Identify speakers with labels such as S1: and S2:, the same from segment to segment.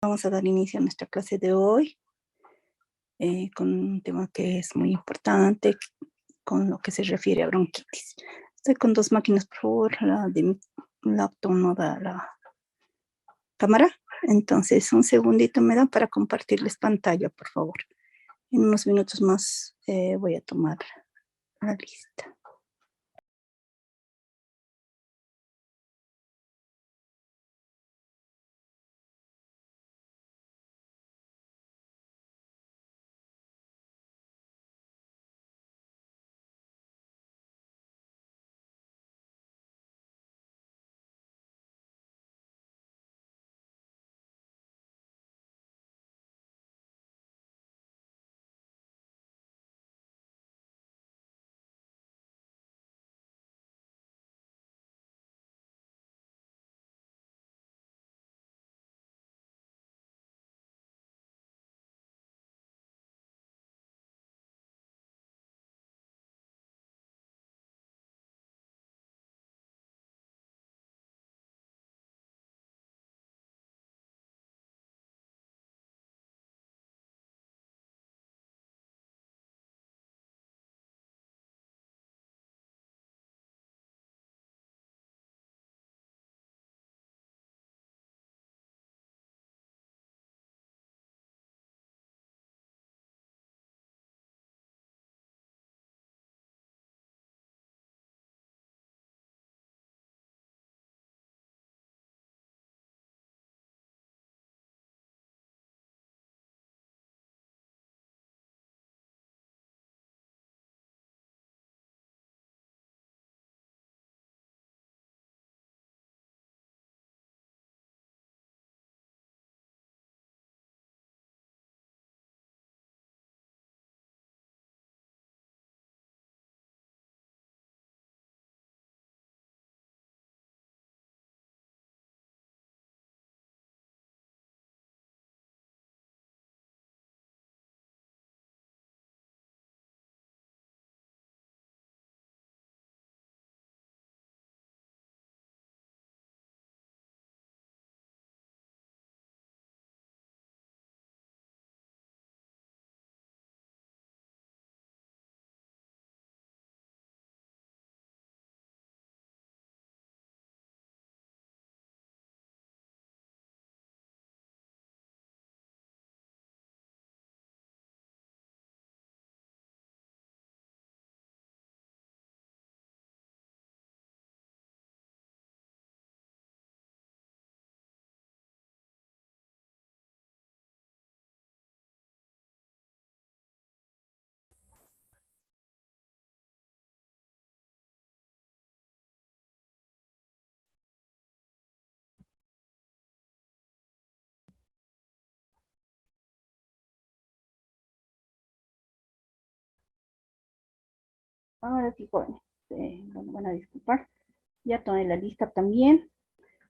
S1: Vamos a dar inicio a nuestra clase de hoy con un tema que es muy importante, con lo que se refiere a bronquitis. Estoy con dos máquinas, por favor. La de mi laptop no da la cámara. Entonces, un segundito me dan para compartirles pantalla, por favor. En unos minutos más voy a tomar la lista. Ahora sí, jóvenes, bueno, van a disculpar. Ya tomé la lista también,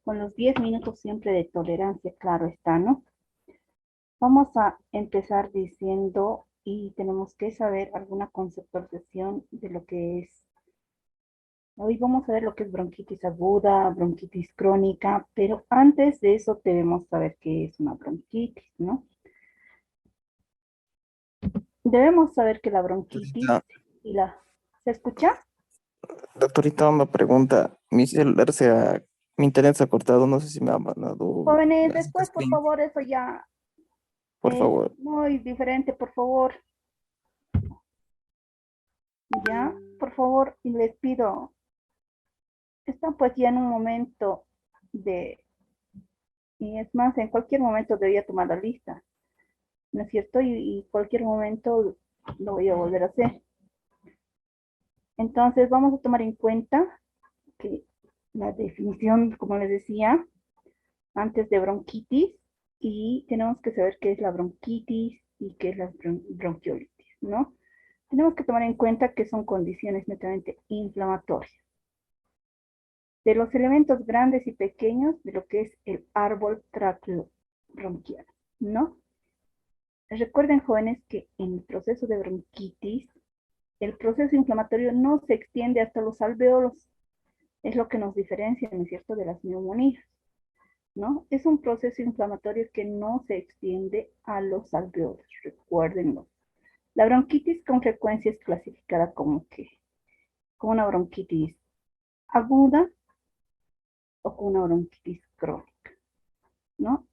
S1: con los 10 minutos siempre de tolerancia, claro está, ¿no? Vamos a empezar diciendo, y tenemos que saber alguna conceptualización de lo que es. Hoy vamos a ver lo que es bronquitis aguda, bronquitis crónica, pero antes de eso debemos saber qué es una bronquitis, ¿no? Debemos saber que la bronquitis
S2: Doctorita,
S1: y la... ¿Se escucha?
S2: doctorita, una pregunta. Mi internet se ha cortado, no sé si me ha mandado
S1: Jóvenes,
S2: la cita
S1: después, por
S2: screen,
S1: favor, eso ya
S2: por
S1: es
S2: favor.
S1: muy diferente, por favor. Ya, por favor, y les pido, están pues ya en un momento de, y es más, en cualquier momento debería tomar la lista, ¿no es cierto? Y cualquier momento lo voy a volver a hacer. Entonces, vamos a tomar en cuenta que la definición, como les decía, antes de bronquitis, y tenemos que saber qué es la bronquitis y qué es la bronquiolitis, ¿no? Tenemos que tomar en cuenta que son condiciones netamente inflamatorias de los elementos grandes y pequeños de lo que es el árbol tráqueo bronquial, ¿no? Recuerden, jóvenes, que en el proceso de bronquitis, el proceso inflamatorio no se extiende hasta los alveolos, es lo que nos diferencia, ¿no es cierto?, de las neumonías. ¿no? Es un proceso inflamatorio que no se extiende a los alveolos, recuérdenlo. La bronquitis con frecuencia es clasificada como que, como una bronquitis aguda o con una bronquitis crónica, ¿no?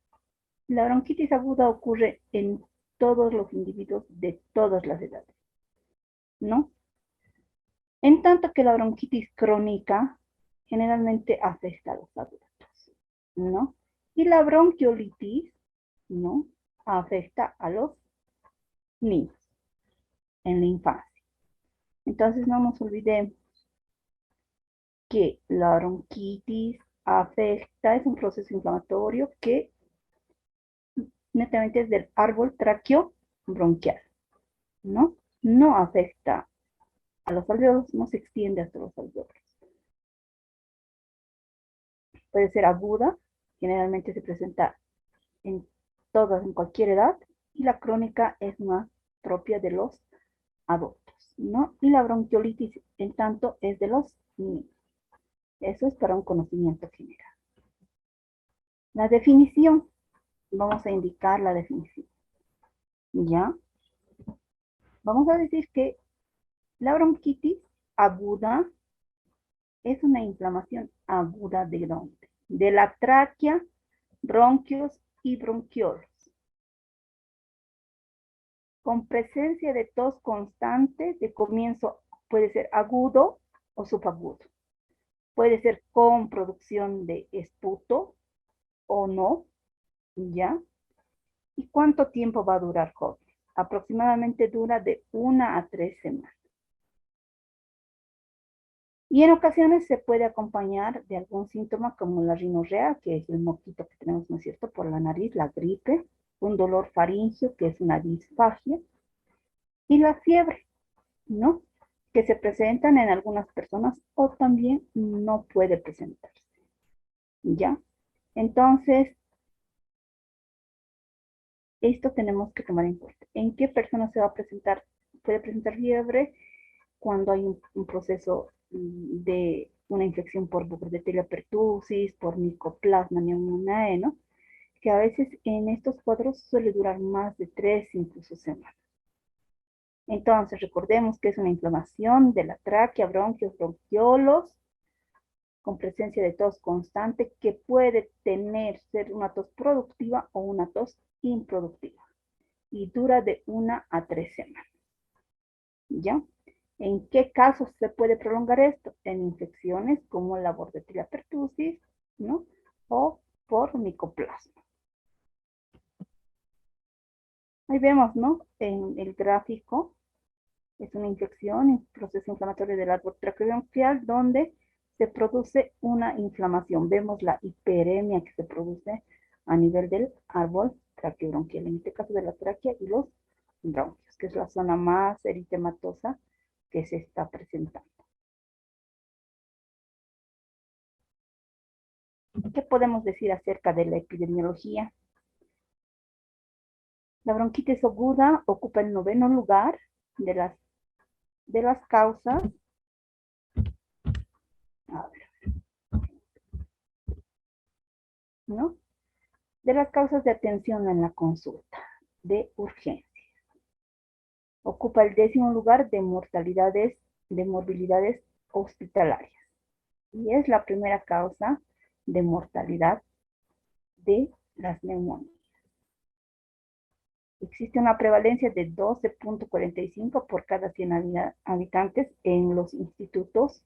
S1: La bronquitis aguda ocurre en todos los individuos de todas las edades, ¿no? En tanto que la bronquitis crónica generalmente afecta a los adultos, ¿no? Y la bronquiolitis, ¿no? Afecta a los niños en la infancia. Entonces no nos olvidemos que la bronquitis afecta, es un proceso inflamatorio que netamente es del árbol tráqueo bronquial, ¿no? No afecta a los alveolos, no se extiende hasta los alveolos. Puede ser aguda, generalmente se presenta en todas, en cualquier edad, y la crónica es más propia de los adultos, ¿no? Y la bronquiolitis, en tanto, es de los niños. Eso es para un conocimiento general. La definición, vamos a indicar la definición, ¿ya? Vamos a decir que la bronquitis aguda es una inflamación aguda de dónde? De la tráquea, bronquios y bronquiolos, con presencia de tos constante de comienzo, puede ser agudo o subagudo. Puede ser con producción de esputo o no, ¿ya? ¿Y cuánto tiempo va a durar, joven? Aproximadamente dura de 1 a 3 semanas. Y en ocasiones se puede acompañar de algún síntoma como la rinorrea, que es el moquito que tenemos, ¿no es cierto?, por la nariz, la gripe, un dolor faríngeo, que es una disfagia, y la fiebre, ¿no? Que se presentan en algunas personas o también no puede presentarse, ¿ya? Entonces, esto tenemos que tomar en cuenta. ¿En qué persona se va a presentar? Puede presentar fiebre cuando hay un proceso de una infección por Bordetella pertussis, por Mycoplasma pneumoniae, ¿no? Que a veces en estos cuadros suele durar más de 3, incluso semanas. Entonces, recordemos que es una inflamación de la tráquea, bronquios, bronquiolos, con presencia de tos constante, que puede ser una tos productiva o una tos improductiva. Y dura de 1 a 3 semanas. ¿Ya? ¿En qué casos se puede prolongar esto? En infecciones como la Bordetella pertussis, ¿no? O por micoplasma. Ahí vemos, ¿no? En el gráfico, es una infección, un proceso inflamatorio del árbol traqueobronquial donde se produce una inflamación. Vemos la hiperemia que se produce a nivel del árbol traqueobronquial, en este caso de la tráquea y los bronquios, que es la zona más eritematosa que se está presentando. ¿Qué podemos decir acerca de la epidemiología? La bronquitis aguda ocupa el 9º lugar de las causas. A ver, ¿no? De las causas de atención en la consulta de urgencia. Ocupa el 10º lugar de morbilidades hospitalarias. Y es la primera causa de mortalidad de las neumonías. Existe una prevalencia de 12.45 por cada 100 habitantes en los institutos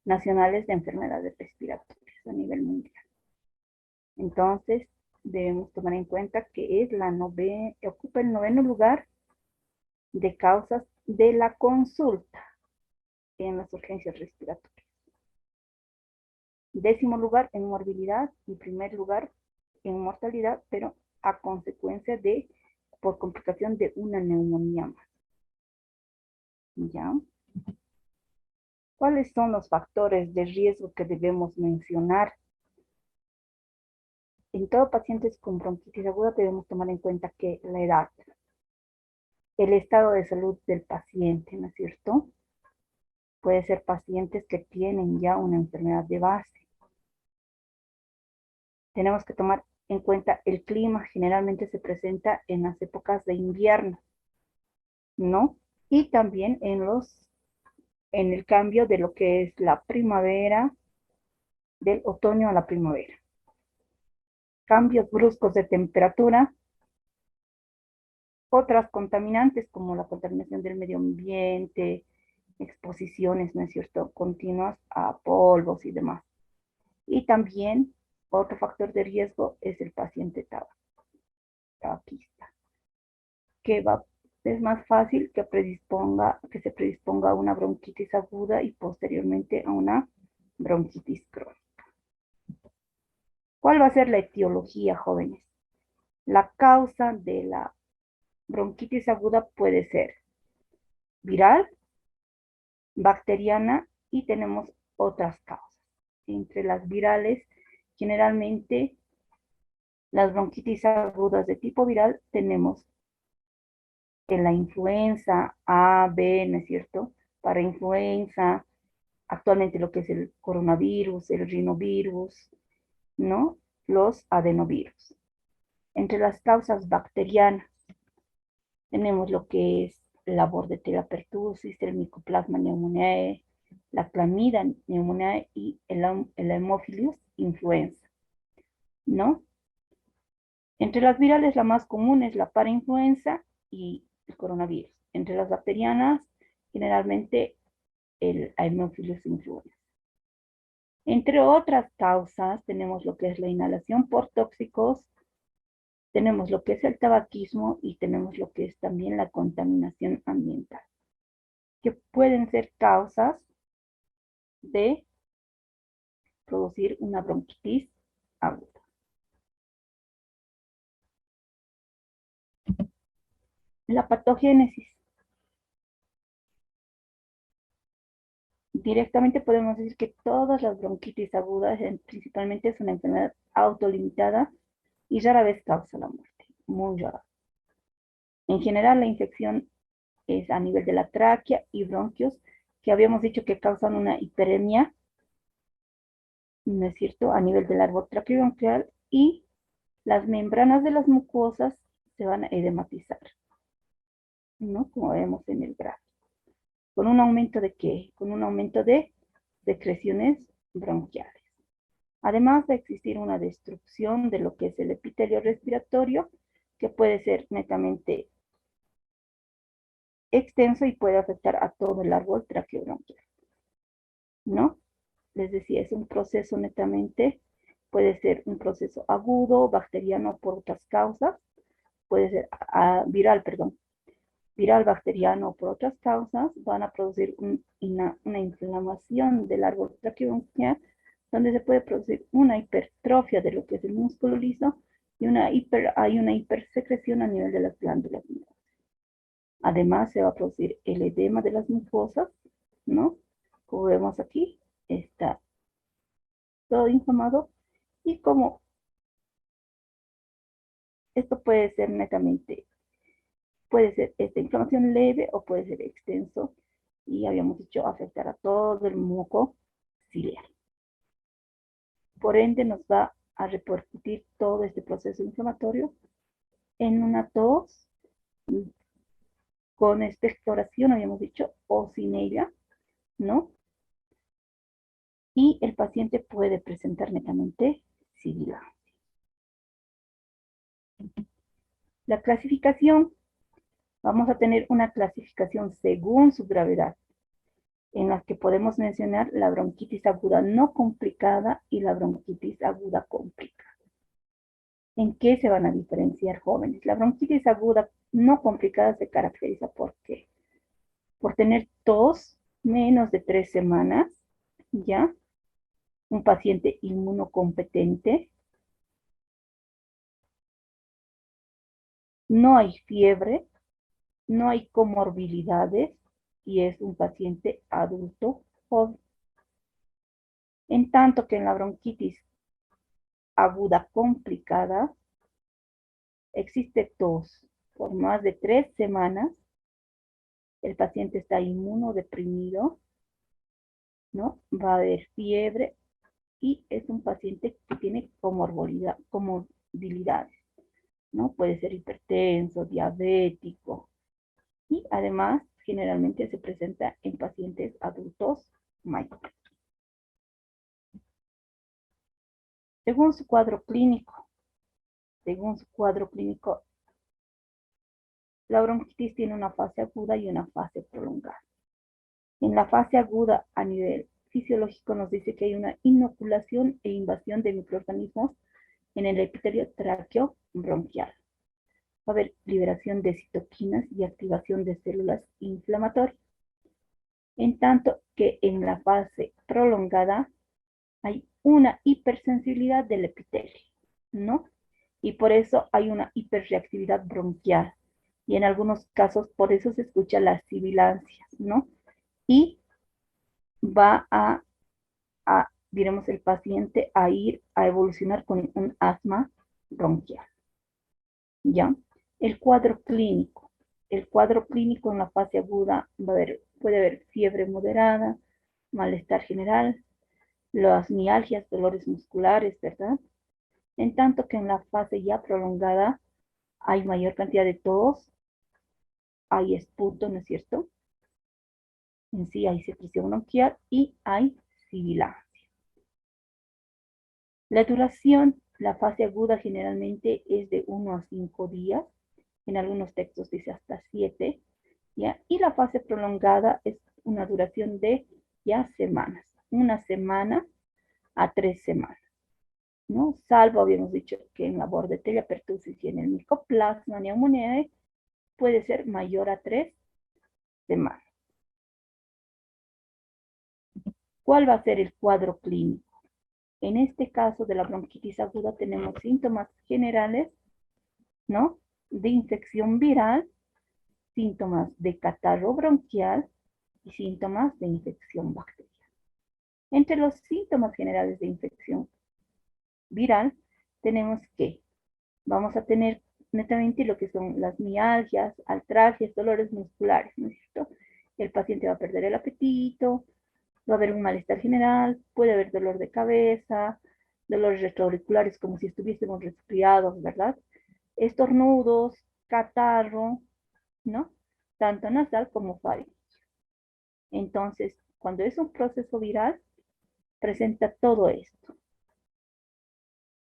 S1: nacionales de enfermedades respiratorias a nivel mundial. Entonces, debemos tomar en cuenta que ocupa el 9º lugar de causas de la consulta en las urgencias respiratorias. 10º lugar en morbilidad y primer lugar en mortalidad, pero a consecuencia por complicación de una neumonía más. ¿Ya? ¿Cuáles son los factores de riesgo que debemos mencionar? En todo paciente con bronquitis aguda debemos tomar en cuenta que la edad, el estado de salud del paciente, ¿no es cierto? Puede ser pacientes que tienen ya una enfermedad de base. tenemos que tomar en cuenta el clima. Generalmente se presenta en las épocas de invierno, ¿no? Y también en el cambio de lo que es la primavera, del otoño a la primavera. Cambios bruscos de temperatura, otras contaminantes como la contaminación del medio ambiente, exposiciones, ¿no es cierto?, continuas a polvos y demás. Y también otro factor de riesgo es el paciente tabaquista, que es más fácil que se predisponga a una bronquitis aguda y posteriormente a una bronquitis crónica. ¿Cuál va a ser la etiología, jóvenes? La causa de la bronquitis aguda puede ser viral, bacteriana y tenemos otras causas. Entre las virales, generalmente las bronquitis agudas de tipo viral tenemos en la influenza A, B, ¿no es cierto? Para influenza, actualmente lo que es el coronavirus, el rinovirus, ¿no? Los adenovirus. Entre las causas bacterianas tenemos lo que es la Bordetella pertussis, el Mycoplasma pneumoniae, la Clamida pneumoniae y el Haemophilus influenza, ¿no? Entre las virales la más común es la parainfluenza y el coronavirus. Entre las bacterianas, generalmente el Haemophilus influenza. Entre otras causas, tenemos lo que es la inhalación por tóxicos, tenemos lo que es el tabaquismo y tenemos lo que es también la contaminación ambiental, que pueden ser causas de producir una bronquitis aguda. La patogénesis. Directamente podemos decir que todas las bronquitis agudas principalmente es una enfermedad autolimitada y rara vez causa la muerte, muy rara. En general la infección es a nivel de la tráquea y bronquios, que habíamos dicho que causan una hiperemia, ¿no es cierto?, a nivel del árbol traqueobronquial, y las membranas de las mucosas se van a edematizar, ¿no? Como vemos en el gráfico. ¿Con un aumento de qué? Con un aumento de secreciones bronquiales. Además de existir una destrucción de lo que es el epitelio respiratorio, que puede ser netamente extenso y puede afectar a todo el árbol traqueobronquial, ¿no? Les decía, es un proceso netamente, puede ser un proceso agudo, bacteriano por otras causas, puede ser viral, bacteriano por otras causas, van a producir una inflamación del árbol traqueobronquial, donde se puede producir una hipertrofia de lo que es el músculo liso y hay una hipersecreción a nivel de las glándulas. Además, se va a producir el edema de las mucosas, ¿no? Como vemos aquí, está todo inflamado y como esto puede ser netamente, puede ser esta inflamación leve o puede ser extenso y habíamos dicho afectar a todo el muco ciliar. Por ende, nos va a repercutir todo este proceso inflamatorio en una tos con expectoración, habíamos dicho, o sin ella, ¿no? Y el paciente puede presentar netamente sibilancia. La clasificación, vamos a tener una clasificación según su gravedad, en las que podemos mencionar la bronquitis aguda no complicada y la bronquitis aguda complicada. ¿En qué se van a diferenciar, jóvenes? La bronquitis aguda no complicada se caracteriza ¿por qué? Por tener tos menos de 3 semanas, ¿ya? Un paciente inmunocompetente, no hay fiebre, no hay comorbilidades y es un paciente adulto joven. En tanto que en la bronquitis aguda complicada existe tos por más de 3 semanas, el paciente está inmunodeprimido, ¿no? Va a haber fiebre y es un paciente que tiene comorbilidades, ¿no? Puede ser hipertenso, diabético y además generalmente se presenta en pacientes adultos mayores. Según su cuadro clínico, la bronquitis tiene una fase aguda y una fase prolongada. En la fase aguda, a nivel fisiológico, nos dice que hay una inoculación e invasión de microorganismos en el epitelio tráqueo-bronquial. Va a haber liberación de citoquinas y activación de células inflamatorias. En tanto que en la fase prolongada hay una hipersensibilidad del epitelio, ¿no? Y por eso hay una hiperreactividad bronquial. Y en algunos casos, por eso se escucha la sibilancia, ¿no? Y va diremos, el paciente a ir a evolucionar con un asma bronquial, ¿ya? El cuadro clínico. El cuadro clínico en la fase aguda puede haber fiebre moderada, malestar general, las mialgias, dolores musculares, ¿verdad? En tanto que en la fase ya prolongada hay mayor cantidad de tos, hay esputo, ¿no es cierto? En sí hay secreción bronquial y hay sibilancia. La duración, la fase aguda generalmente es de 1 a 5 días, en algunos textos dice hasta 7, ¿ya? Y la fase prolongada es una duración de ya semanas, una semana a 3 semanas, ¿no? Salvo, habíamos dicho que en la Bordetella pertussis y en el Mycoplasma pneumoniae puede ser mayor a 3 semanas. ¿Cuál va a ser el cuadro clínico? En este caso de la bronquitis aguda tenemos síntomas generales, ¿no? De infección viral, síntomas de catarro bronquial y síntomas de infección bacteriana. Entre los síntomas generales de infección viral tenemos que vamos a tener netamente lo que son las mialgias, artralgias, dolores musculares, ¿no es cierto? El paciente va a perder el apetito, va a haber un malestar general, puede haber dolor de cabeza, dolores retroauriculares como si estuviésemos resfriados, ¿verdad? Estornudos, catarro, ¿no? Tanto nasal como faríngeo. Entonces, cuando es un proceso viral, presenta todo esto.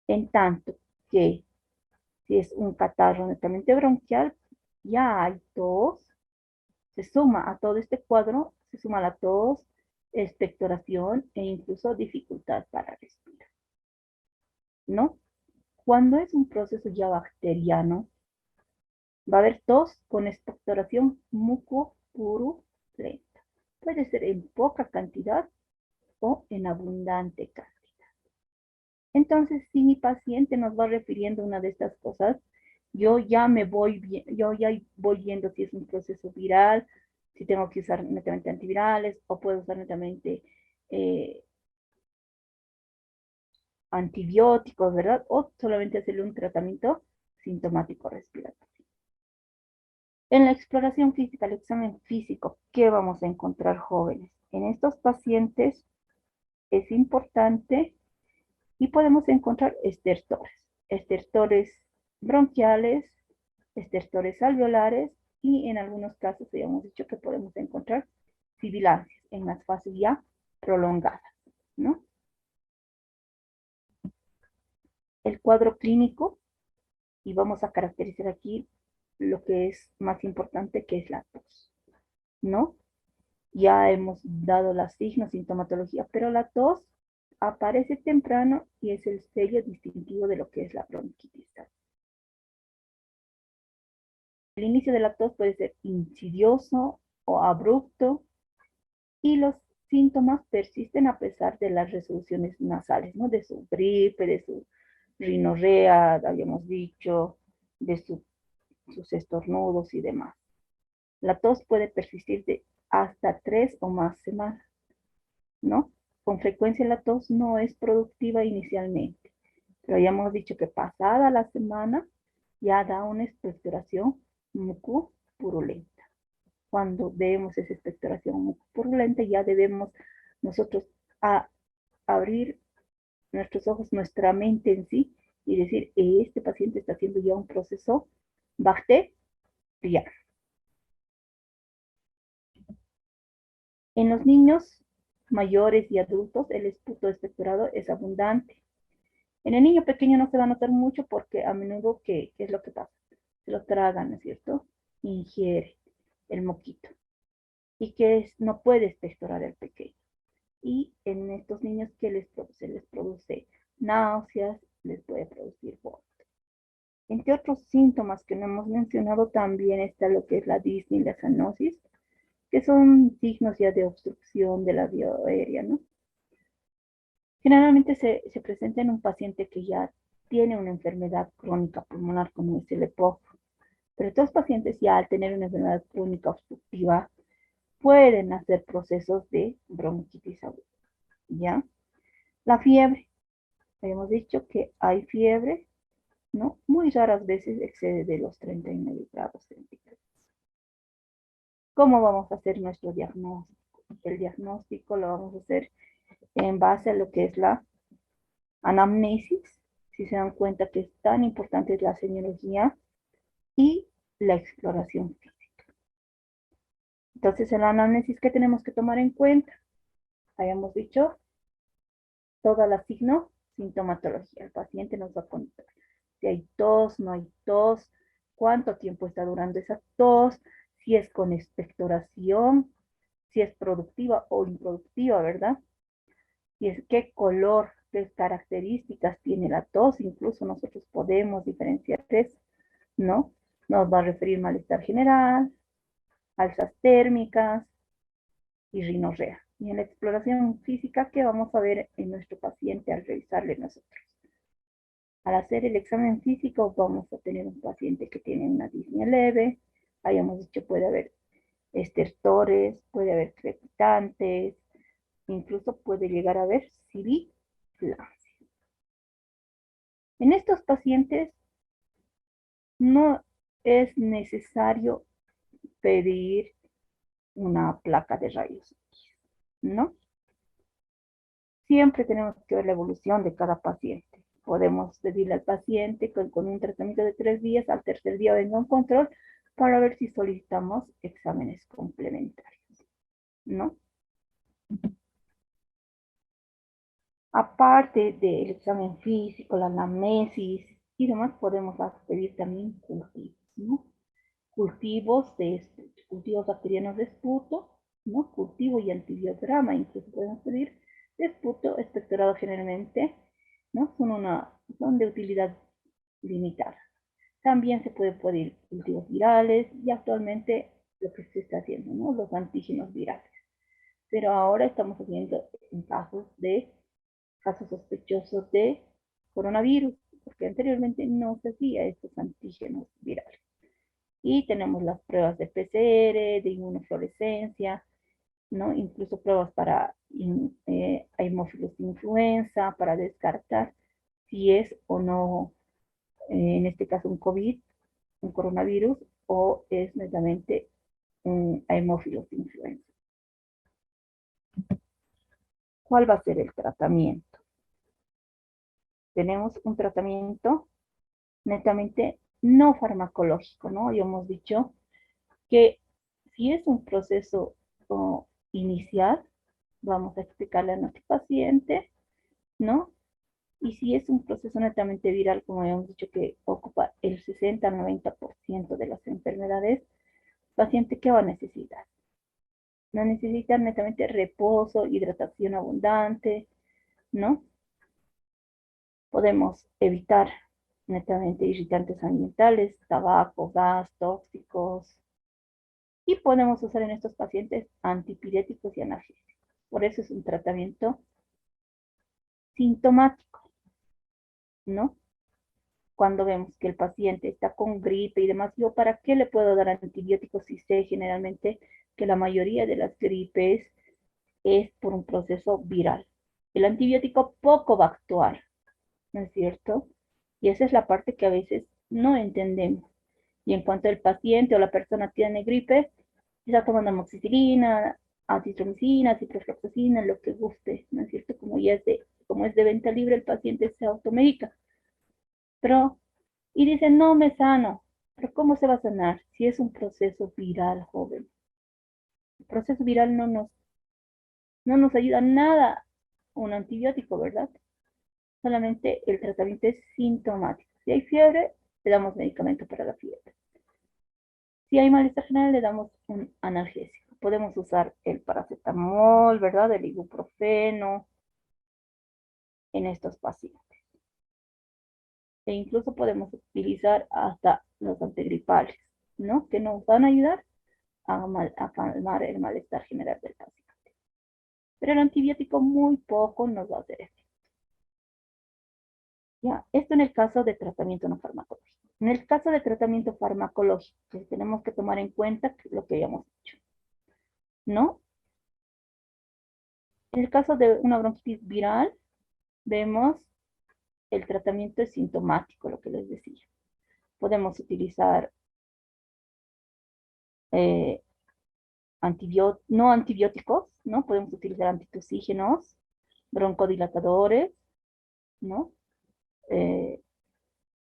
S1: En tanto que si es un catarro netamente bronquial, ya hay tos, se suma a todo este cuadro, se suma la tos, expectoración e incluso dificultad para respirar, ¿no? Cuando es un proceso ya bacteriano, va a haber tos con expectoración mucopurulenta. Puede ser en poca cantidad o en abundante cantidad. Entonces, si mi paciente nos va refiriendo una de estas cosas, yo ya voy viendo si es un proceso viral, si tengo que usar netamente antivirales o puedo usar netamente eh, antibióticos, ¿verdad? O solamente hacerle un tratamiento sintomático respiratorio. En la exploración física, el examen físico, ¿qué vamos a encontrar, jóvenes? En estos pacientes es importante y podemos encontrar estertores bronquiales, estertores alveolares y en algunos casos habíamos dicho que podemos encontrar sibilancias en las fases ya prolongadas, ¿no? El cuadro clínico, y vamos a caracterizar aquí lo que es más importante, que es la tos, ¿no? Ya hemos dado las signos, sintomatología, pero la tos aparece temprano y es el sello distintivo de lo que es la bronquitis. El inicio de la tos puede ser insidioso o abrupto y los síntomas persisten a pesar de las resoluciones nasales, ¿no? De su gripe, de su rinorrea, habíamos dicho, de sus estornudos y demás. La tos puede persistir de hasta 3 o más semanas, ¿no? Con frecuencia la tos no es productiva inicialmente, pero ya hemos dicho que pasada la semana ya da una expectoración mucopurulenta. Cuando vemos esa expectoración mucopurulenta ya debemos nosotros abrir nuestros ojos, nuestra mente en sí, y decir, este paciente está haciendo ya un proceso bacteriano. En los niños mayores y adultos, el esputo expectorado es abundante. En el niño pequeño no se va a notar mucho porque a menudo, ¿qué es lo que pasa? Se lo tragan, ¿no es cierto? Ingiere el moquito. Y que no puede expectorar el pequeño. Y en estos niños, ¿qué les produce? Les produce náuseas, les puede producir vómito. Entre otros síntomas que no hemos mencionado, también está lo que es la disnea y la cianosis, que son signos ya de obstrucción de la vía aérea, ¿no? Generalmente se presenta en un paciente que ya tiene una enfermedad crónica pulmonar como es el EPOC, pero estos pacientes ya al tener una enfermedad crónica obstructiva pueden hacer procesos de bronquitis aguda, ¿ya? La fiebre, hemos dicho que hay fiebre, ¿no? Muy raras veces excede de los 39 grados centígrados. ¿Cómo vamos a hacer nuestro diagnóstico? El diagnóstico lo vamos a hacer en base a lo que es la anamnesis, si se dan cuenta que es tan importante la semiología y la exploración física. Entonces, en la anamnesis, ¿qué tenemos que tomar en cuenta? Habíamos dicho toda la sintomatología. El paciente nos va a contar si hay tos, no hay tos, cuánto tiempo está durando esa tos, si es con expectoración, si es productiva o improductiva, ¿verdad? Y es qué color, qué características tiene la tos, incluso nosotros podemos diferenciar eso, ¿no? Nos va a referir malestar general, alzas térmicas y rinorrea. Y en la exploración física, ¿qué vamos a ver en nuestro paciente al revisarle nosotros? Al hacer el examen físico, vamos a tener un paciente que tiene una disnea leve, hayamos dicho puede haber estertores, puede haber crepitantes, incluso puede llegar a haber sibilancia. En estos pacientes no es necesario pedir una placa de rayos X, ¿no? Siempre tenemos que ver la evolución de cada paciente. Podemos pedirle al paciente con un tratamiento de 3 días, al tercer día venga un control para ver si solicitamos exámenes complementarios, ¿no? Aparte del examen físico, la anamnesis y demás, podemos pedir también cultivos, ¿no? Cultivos bacterianos de esputo, ¿no? Cultivo y antibiograma, incluso podemos pedir de esputo expectorado generalmente, ¿no? Son de utilidad limitada. También se puede pedir cultivos virales y actualmente lo que se está haciendo, ¿no? Los antígenos virales. Pero ahora estamos haciendo en casos sospechosos de coronavirus, porque anteriormente no se hacía estos antígenos virales. Y tenemos las pruebas de PCR, de inmunofluorescencia, ¿no? Incluso pruebas para hemófilos de influenza, para descartar si es o no, en este caso un COVID, un coronavirus, o es netamente un hemófilos de influenza. ¿Cuál va a ser el tratamiento? Tenemos un tratamiento netamente no farmacológico, ¿no? Y hemos dicho que si es un proceso inicial, vamos a explicarle a nuestro paciente, ¿no? Y si es un proceso netamente viral, como habíamos dicho que ocupa el 60 al 90% de las enfermedades, el paciente, ¿qué va a necesitar? No necesita netamente reposo, hidratación abundante, ¿no? Podemos evitar netamente irritantes ambientales, tabaco, gas, tóxicos, y podemos usar en estos pacientes antipiréticos y analgésicos. Por eso es un tratamiento sintomático, ¿no? Cuando vemos que el paciente está con gripe y demás, ¿yo para qué le puedo dar antibióticos si sé generalmente que la mayoría de las gripes es por un proceso viral? El antibiótico poco va a actuar, ¿no es cierto? Y esa es la parte que a veces no entendemos. Y en cuanto el paciente o la persona tiene gripe, está tomando amoxicilina, acitromicina, ciprofloxacina, lo que guste, ¿no es cierto? Como ya es de como es de venta libre, el paciente se automedica. Y dice, no me sano. Pero ¿cómo se va a sanar si es un proceso viral, joven? El proceso viral no nos ayuda nada un antibiótico, ¿verdad? Solamente el tratamiento es sintomático. Si hay fiebre, le damos medicamento para la fiebre. Si hay malestar general, le damos un analgésico. Podemos usar el paracetamol, ¿verdad? El ibuprofeno en estos pacientes. E incluso podemos utilizar hasta los antigripales, ¿no? Que nos van a ayudar a calmar el malestar general del paciente. Pero el antibiótico muy poco nos va a hacer efecto. Ya, esto en el caso de tratamiento no farmacológico. En el caso de tratamiento farmacológico, pues tenemos que tomar en cuenta lo que habíamos dicho, ¿no? En el caso de una bronquitis viral, vemos el tratamiento es sintomático, lo que les decía. Podemos utilizar eh, no antibióticos, ¿no? Podemos utilizar antitusígenos, broncodilatadores, ¿no? Eh,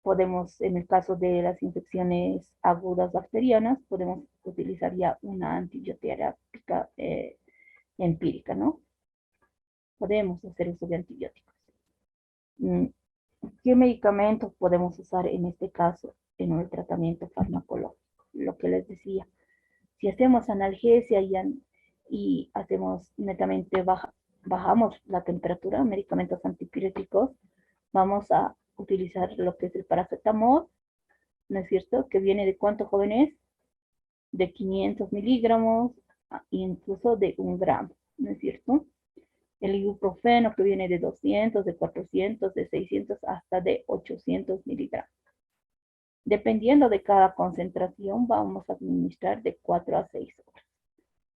S1: podemos, en el caso de las infecciones agudas bacterianas, podemos utilizar ya una antibioterápica empírica, ¿no? Podemos hacer uso de antibióticos. ¿Qué medicamentos podemos usar en este caso en el tratamiento farmacológico? Lo que les decía, si hacemos analgesia y hacemos netamente bajamos la temperatura, medicamentos antipiréticos, vamos a utilizar lo que es el paracetamol, ¿no es cierto? Que viene de cuánto, jóvenes, de 500 miligramos, incluso de 1 gramo, ¿no es cierto? El ibuprofeno que viene de 200, de 400, de 600 hasta de 800 miligramos. Dependiendo de cada concentración, vamos a administrar de 4 a 6 horas.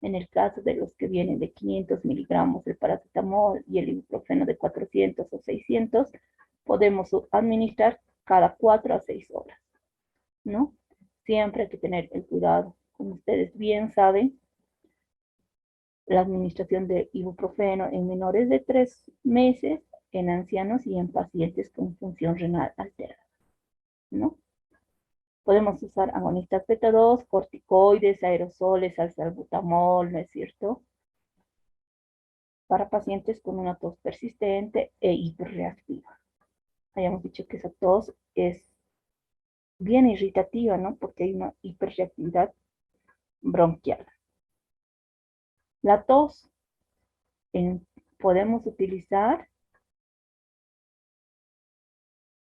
S1: En el caso de los que vienen de 500 miligramos, el paracetamol y el ibuprofeno de 400 o 600, podemos administrar cada 4 a 6 horas, ¿no? Siempre hay que tener el cuidado. Como ustedes bien saben, la administración de ibuprofeno en menores de 3 meses, en ancianos y en pacientes con función renal alterada, ¿no? Podemos usar agonistas beta 2, corticoides, aerosoles, salbutamol, ¿no es cierto? Para pacientes con una tos persistente e hiperreactiva. Hayamos dicho que esa tos es bien irritativa, ¿no? Porque hay una hiperreactividad bronquial. La tos, podemos utilizar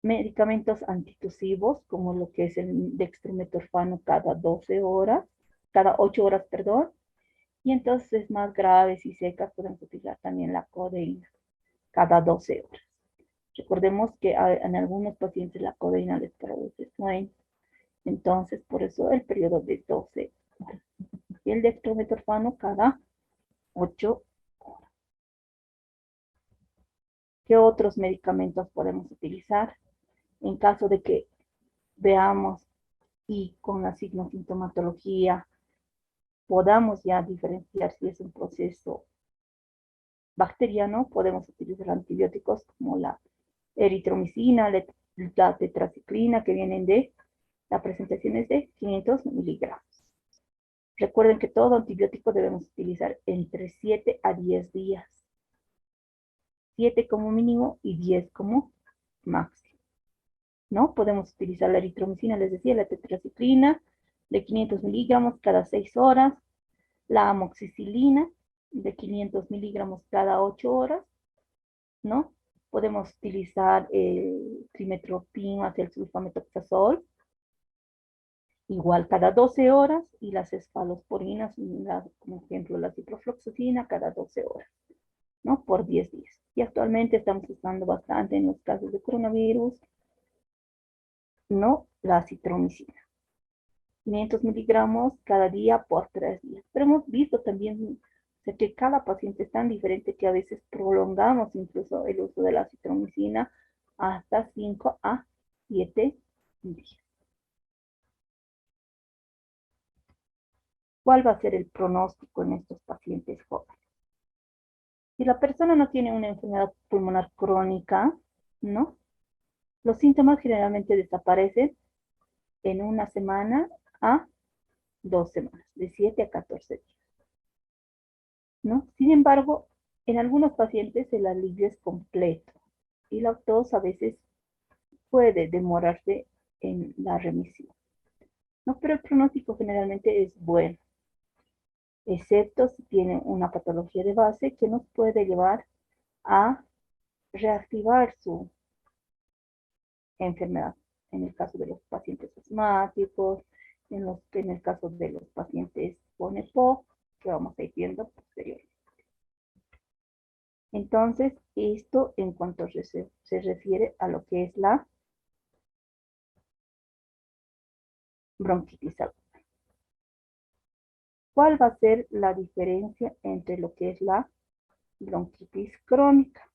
S1: medicamentos antitusivos, como lo que es el dextrometorfano cada 12 horas, cada 8 horas, perdón. Y entonces más graves y secas podemos utilizar también la codeína cada 12 horas. Recordemos que en algunos pacientes la codeína les produce sueño. Entonces, por eso el periodo de 12 horas. Y el dextrometorfano cada 8 horas. ¿Qué otros medicamentos podemos utilizar? En caso de que veamos y con la sintomatología podamos ya diferenciar si es un proceso bacteriano, podemos utilizar antibióticos como la eritromicina, la tetraciclina, que vienen de la presentación es de 500 miligramos. Recuerden que todo antibiótico debemos utilizar entre 7 a 10 días. 7 como mínimo y 10 como máximo, ¿no? Podemos utilizar la eritromicina, les decía, la tetraciclina de 500 miligramos cada 6 horas, la amoxicilina de 500 miligramos cada 8 horas, ¿no? Podemos utilizar el trimetoprim, el sulfamethoxazol, igual cada 12 horas, y las cefalosporinas, como ejemplo la ciprofloxacina, cada 12 horas, ¿no? Por 10 días. Y actualmente estamos usando bastante en los casos de coronavirus, ¿no? La acitromicina. 500 miligramos cada día por 3 días. Pero hemos visto también que cada paciente es tan diferente que a veces prolongamos incluso el uso de la acitromicina hasta 5 a 7 días. ¿Cuál va a ser el pronóstico en estos pacientes jóvenes? Si la persona no tiene una enfermedad pulmonar crónica, ¿no? Los síntomas generalmente desaparecen en una semana a 2 semanas, de 7 a 14 días, ¿no? Sin embargo, en algunos pacientes el alivio es completo y la tos a veces puede demorarse en la remisión, ¿no? Pero el pronóstico generalmente es bueno, excepto si tiene una patología de base que nos puede llevar a reactivar su enfermedad. En el caso de los pacientes asmáticos, en el caso de los pacientes con EPOC, que vamos a ir viendo posteriormente. Entonces, esto en cuanto se refiere a lo que es la bronquitis aguda. ¿Cuál va a ser la diferencia entre lo que es la bronquitis crónica?